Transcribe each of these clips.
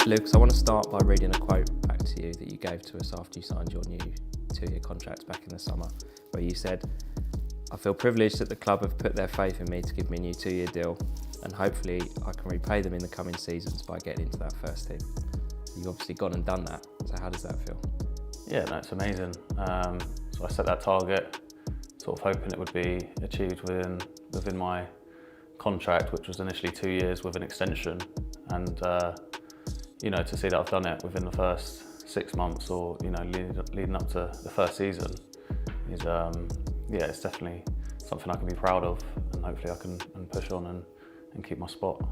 Lucas, I want to start by reading a quote back to you that you gave to us after you signed your new 2-year contract back in the summer, where you said, "I feel privileged that the club have put their faith in me to give me a new 2-year deal, and hopefully I can repay them in the coming seasons by getting into that first team." You've obviously gone and done that, so how does that feel? Yeah, no, it's amazing. So I set that target, sort of hoping it would be achieved within my contract, which was initially 2 years with an extension. And to see that I've done it within the first 6 months, or leading up to the first season, is it's definitely something I can be proud of, and hopefully I can push on and keep my spot.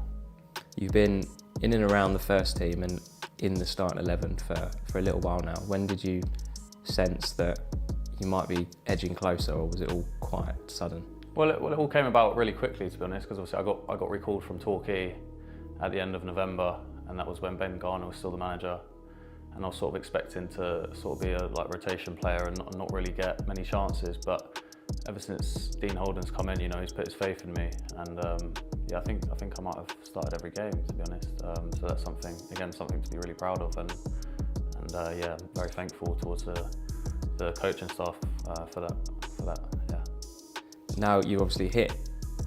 You've been in and around the first team and in the starting 11 for a little while now. When did you sense that you might be edging closer, or was it all quite sudden? Well, it all came about really quickly, to be honest, because obviously I got recalled from Torquay at the end of November, and that was when Ben Garner was still the manager, and I was sort of expecting to sort of be a rotation player and not really get many chances. But ever since Dean Holden's come in, he's put his faith in me, and I think I might have started every game, to be honest. So that's something to be really proud of, and I'm very thankful towards the coaching staff for that. Yeah. Now you obviously hit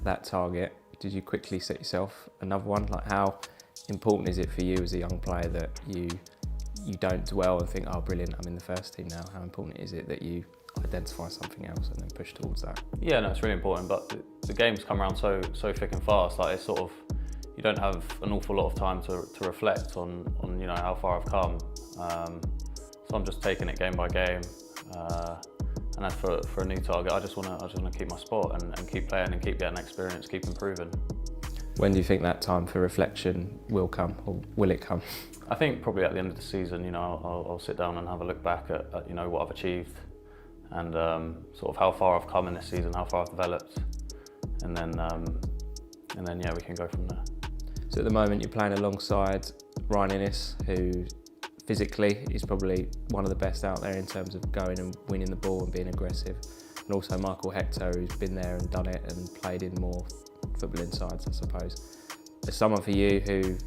that target. Did you quickly set yourself another one? Like, how important is it for you as a young player that you don't dwell and think, "Oh, brilliant, I'm in the first team now"? How important is it that you identify something else and then push towards that? Yeah, no, it's really important, but the games come around so thick and fast. Like, it's sort of, you don't have an awful lot of time to reflect on how far I've come. So I'm just taking it game by game. And as for a new target, I just want to keep my spot and keep playing and keep getting experience, keep improving. When do you think that time for reflection will come, or will it come? I think probably at the end of the season. I'll sit down and have a look back at what I've achieved, and sort of how far I've come in this season, how far I've developed, and then we can go from there. So at the moment you're playing alongside Ryan Innes, who physically is probably one of the best out there in terms of going and winning the ball and being aggressive, and also Michael Hector, who's been there and done it and played in more footballing sides, I suppose. There's someone for you who,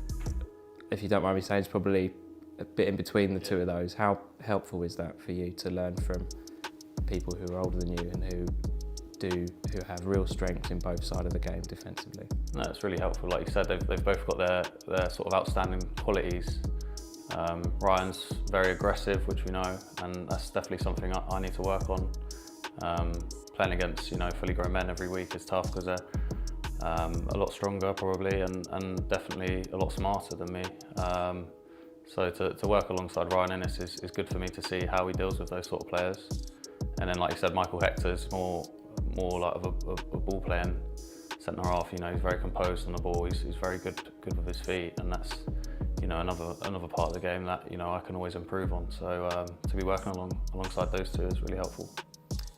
if you don't mind me saying, is probably a bit in between the two of those. How helpful is that for you to learn from people who are older than you and who have real strengths in both sides of the game defensively? No, it's really helpful. Like you said, they've both got their sort of outstanding qualities. Ryan's very aggressive, which we know, and that's definitely something I need to work on. Playing against fully grown men every week is tough, because they're a lot stronger probably, and definitely a lot smarter than me. So to work alongside Ryan Innes is good for me to see how he deals with those sort of players. And then, like you said, Michael Hector is more like of a ball playing centre half. He's very composed on the ball. He's very good with his feet, and that's another part of the game that I can always improve on. So to be working alongside those two is really helpful.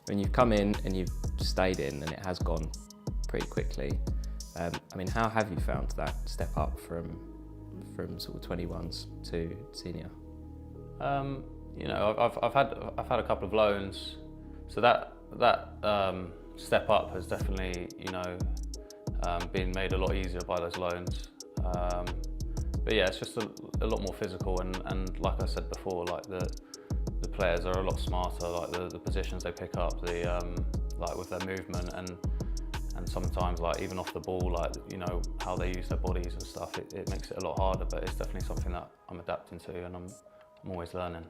When you've come in and you've stayed in, and it has gone pretty quickly, how have you found that step up from sort of 21s to senior? I've had a couple of loans, so that step up has definitely been made a lot easier by those loans. But yeah, it's just a lot more physical, and like I said before, like the players are a lot smarter. Like the positions they pick up, like with their movement, and sometimes like even off the ball, like how they use their bodies and stuff. It makes it a lot harder, but it's definitely something that I'm adapting to, and I'm always learning.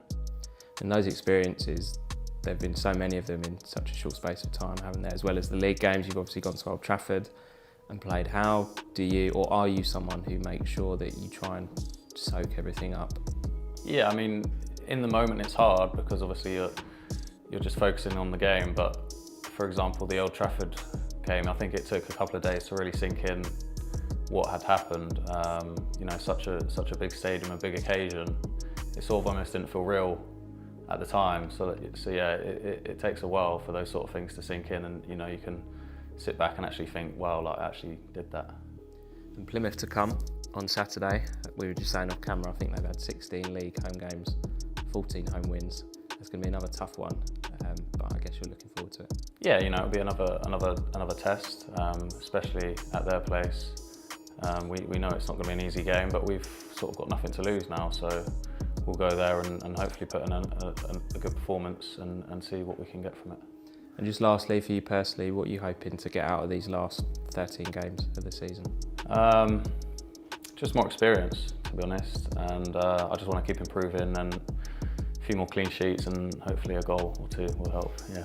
And those experiences, there've been so many of them in such a short space of time, haven't there? As well as the league games, you've obviously gone to Old Trafford and played. How do you, or are you someone who makes sure that you try and soak everything up? Yeah, in the moment it's hard, because obviously you're just focusing on the game. But for example, the Old Trafford game, I think it took a couple of days to really sink in what had happened. Such a big stadium, a big occasion. It sort of almost didn't feel real at the time. So yeah, it takes a while for those sort of things to sink in, and you can sit back and actually think, wow, like I actually did that. And Plymouth to come on Saturday. We were just saying off camera, I think they've had 16 league home games, 14 home wins. It's going to be another tough one, but I guess you're looking forward to it. Yeah, it'll be another test, especially at their place. We know it's not going to be an easy game, but we've sort of got nothing to lose now, so we'll go there and hopefully put in a good performance and see what we can get from it. And just lastly, for you personally, what are you hoping to get out of these last 13 games of the season? Just more experience, to be honest, and I just want to keep improving, and a few more clean sheets and hopefully a goal or two will help, yeah.